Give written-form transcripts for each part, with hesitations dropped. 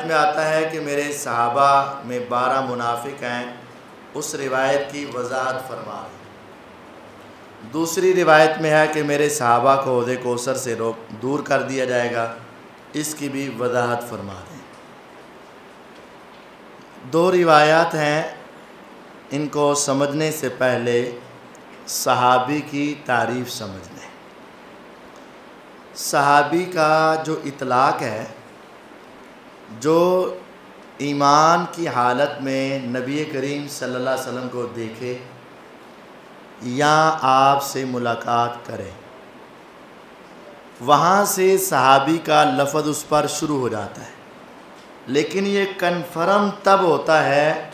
में आता है कि मेरे सहाबा में 12 मुनाफिक हैं, उस रिवायत की वजाहत फरमा दें। दूसरी रिवायत में है कि मेरे सहाबा को हौज़े कौसर से दूर कर दिया जाएगा, इसकी भी वजाहत फरमा दें। दो रिवायात हैं, इनको समझने से पहले सहाबी की तारीफ़ समझ लें। सहाबी का जो इतलाक़ है, जो ईमान की हालत में नबी करीम सल्लल्लाहु अलैहि वसल्लम को देखे या आपसे मुलाकात करे, वहाँ से सहाबी का लफ्ज़ उस पर शुरू हो जाता है। लेकिन ये कन्फर्म तब होता है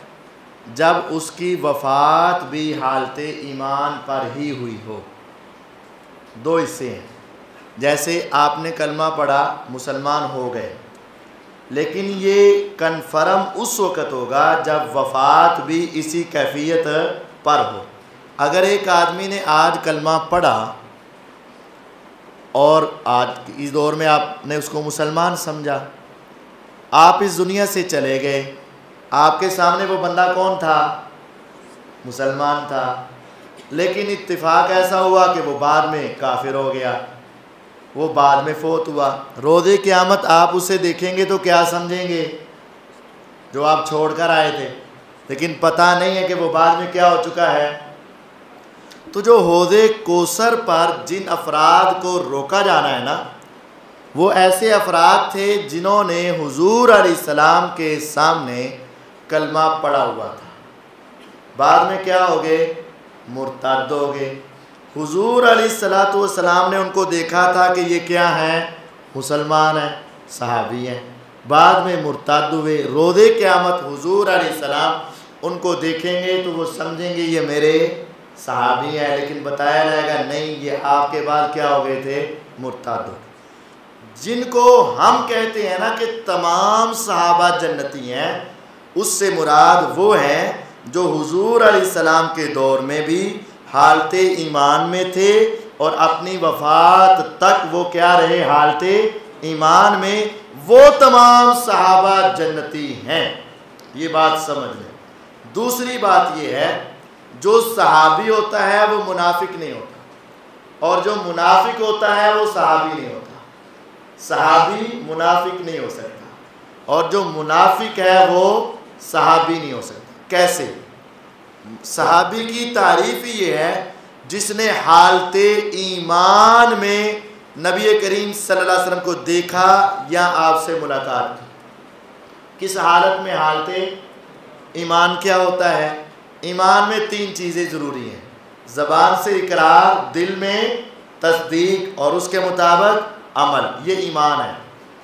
जब उसकी वफ़ात भी हालते ईमान पर ही हुई हो। दो हिस्से हैं, जैसे आपने कलमा पढ़ा, मुसलमान हो गए, लेकिन ये कन्फर्म उस वक़्त होगा जब वफ़ात भी इसी कैफियत पर हो। अगर एक आदमी ने आज कलमा पढ़ा और आज इस दौर में आपने उसको मुसलमान समझा, आप इस दुनिया से चले गए, आपके सामने वो बंदा कौन था? मुसलमान था, लेकिन इत्तिफाक ऐसा हुआ कि वो बाद में काफिर हो गया, वो बाद में फौत हुआ। रोज़े क़यामत आप उसे देखेंगे तो क्या समझेंगे? जो आप छोड़ कर आए थे, लेकिन पता नहीं है कि वो बाद में क्या हो चुका है। तो जो हौज़े कौसर पर जिन अफराद को रोका जाना है ना, वो ऐसे अफराद थे जिन्होंने हुजूर अलैहिस्सलाम के सामने कलमा पढ़ा हुआ था, बाद में क्या हो गए? मुर्तद हो गए। हुजूर अलैहिस्सलातु वस्सलाम ने उनको देखा था कि ये क्या हैं? मुसलमान हैं, सहाबी हैं, बाद में मुर्तद हुए। रोज़े क़यामत हुजूर अलैहिस्सलाम उनको देखेंगे तो वो समझेंगे ये मेरे सहाबी हैं, लेकिन बताया जाएगा नहीं, ये आपके बाद क्या हो गए थे? मुर्तद हो गए। जिनको हम कहते हैं ना कि तमाम सहाबा जन्नती हैं, उससे मुराद वो हैं जो हुजूर अलैहिस्सलाम के दौर में भी हालते ईमान में थे और अपनी वफ़ात तक वो क्या रहे? हालते ईमान में। वो तमाम सहाबा जन्नती हैं, ये बात समझ लें। दूसरी बात ये है, जो सहाबी होता है वो मुनाफिक नहीं होता, और जो मुनाफिक होता है वो सहाबी नहीं होता। सहाबी मुनाफिक नहीं हो सकता, और जो मुनाफिक है वो सहाबी नहीं हो सकता। कैसे? सहाबी की तारीफ़ ये है जिसने हालते ईमान में नबी करीम सल्लल्लाहु अलैहि वसल्लम को देखा या आपसे मुलाकात की। किस हालत में हालते ईमान क्या होता है? ईमान में 3 चीज़ें ज़रूरी हैं: ज़बान से इकरार, दिल में तस्दीक और उसके मुताबिक अमल। ये ईमान है।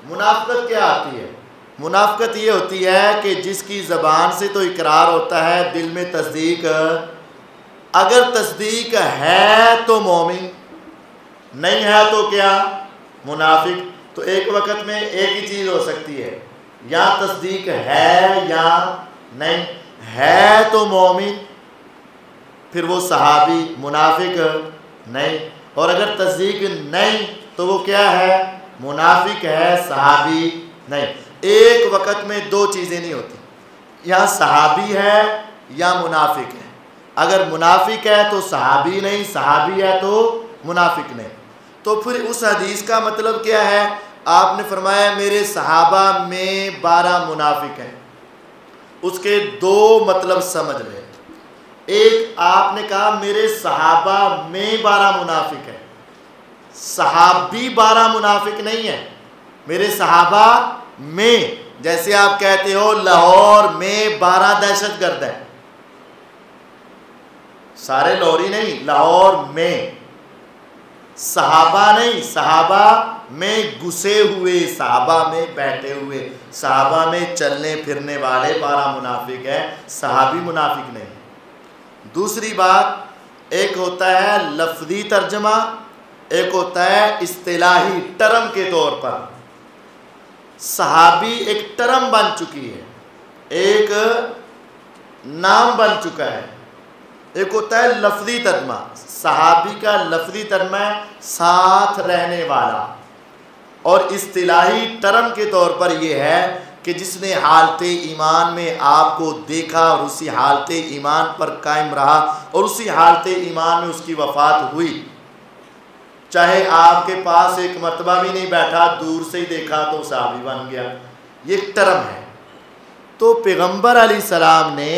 मुनाफ़िक़त क्या आती है? मुनाफ़िक़त ये होती है कि जिसकी ज़बान से तो इकरार होता है, दिल में तस्दीक, अगर तस्दीक है तो मोमिन, नहीं है तो क्या? मुनाफिक। तो एक वक़्त में एक ही चीज़ हो सकती है, या तस्दीक है या नहीं है तो मोमिन, फिर वो सहाबी, मुनाफिक नहीं। और अगर तस्दीक नहीं तो वो क्या है? मुनाफिक है, सहाबी नहीं। एक वक़्त में 2 चीज़ें नहीं होती, या सहाबी है या मुनाफिक है। अगर मुनाफिक है तो सहाबी नहीं, सहाबी है तो मुनाफिक नहीं। तो फिर उस हदीस का मतलब क्या है? आपने फरमाया मेरे सहाबा में 12 मुनाफिक हैं, उसके 2 मतलब समझ लें। एक, आपने कहा मेरे सहाबा में 12 मुनाफिक हैं, सहाबी 12 मुनाफिक नहीं है, मेरे सहाबा में। जैसे आप कहते हो लाहौर में 12 दहशतगर्द हैं, सारे लाहौरी नहीं, लाहौर में। सहाबा नहीं, सहाबा में घुसे हुए, सहाबा में बैठे हुए, सहाबा में चलने फिरने वाले 12 मुनाफिक हैं, सहाबी मुनाफिक नहीं। दूसरी बात, एक होता है लफ्ज़ी तर्जमा, एक होता है इस्तिलाही टर्म के तौर पर। सहाबी एक टर्म बन चुकी है, एक नाम बन चुका है। एक होता है लफ्ज़ी तर्जमा, सहाबी का लफ्ज़ी तर्जमा है साथ रहने वाला, और इस्तिलाही टर्म के तौर पर यह है कि जिसने हालत ईमान में आपको देखा और उसी हालत ईमान पर कायम रहा और उसी हालत ईमान में उसकी वफ़ात हुई, चाहे आपके पास एक मरतबा भी नहीं बैठा, दूर से ही देखा तो सहाबी बन गया। ये एक टर्म है। तो पैगंबर अलैहिस्सलाम ने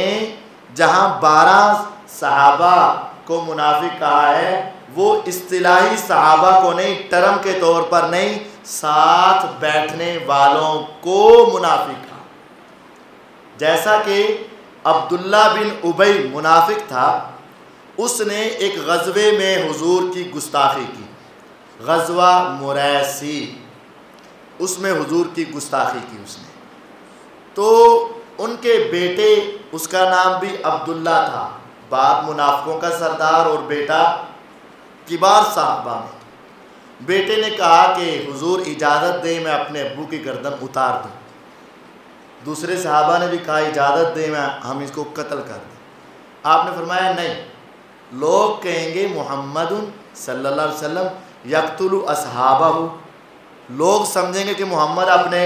जहाँ 12 सहाबा को मुनाफिक कहा है, वो इस्तिलाही सहाबा को नहीं, टर्म के तौर पर नहीं, साथ बैठने वालों को मुनाफिक कहा। जैसा कि अब्दुल्ला बिन उबई मुनाफिक था, उसने एक गज़वे में हुजूर की गुस्ताखी की, गज़वा मुरैसी, उसमें हुजूर की गुस्ताखी की उसने। तो उनके बेटे, उसका नाम भी अब्दुल्ला था, बाप मुनाफिकों का सरदार और बेटा किबार साहबा में। बेटे ने कहा कि हुजूर इजाज़त दें मैं अपने अब्बू की गर्दन उतार दूँ। दूसरे सहाबा ने भी कहा इजाज़त दें मैं हम इसको कत्ल कर दें। आपने फरमाया नहीं, लोग कहेंगे मुहम्मदुन सल्लल्लाहु अलैहि वसल्लम यक़्तुलु असहाबहु, लोग समझेंगे कि मोहम्मद अपने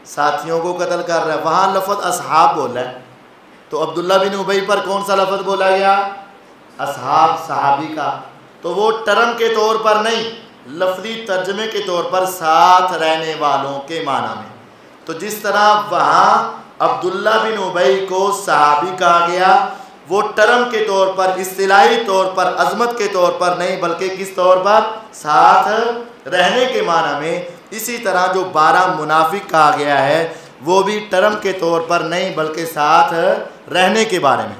साथियों को कत्ल कर रहा है। वहाँ लफ्ज़ असहाब बोला है, तो अब्दुल्ला बिन उबई पर कौन सा लफ्ज़ बोला गया? असहाब, सहाबी का। तो वो टर्म के तौर पर नहीं, लफ्ज़ी तर्जमे के तौर पर साथ रहने वालों के माना में। तो जिस तरह वहाँ अब्दुल्ला बिन उबई को सहाबी कहा गया, वो टर्म के तौर पर, इस्तिलाही तौर पर, अज़मत के तौर पर नहीं, बल्कि किस तौर पर? साथ रहने के माना में। इसी तरह जो 12 मुनाफिक कहा गया है, वो भी टर्म के तौर पर नहीं, बल्कि साथ रहने के बारे में।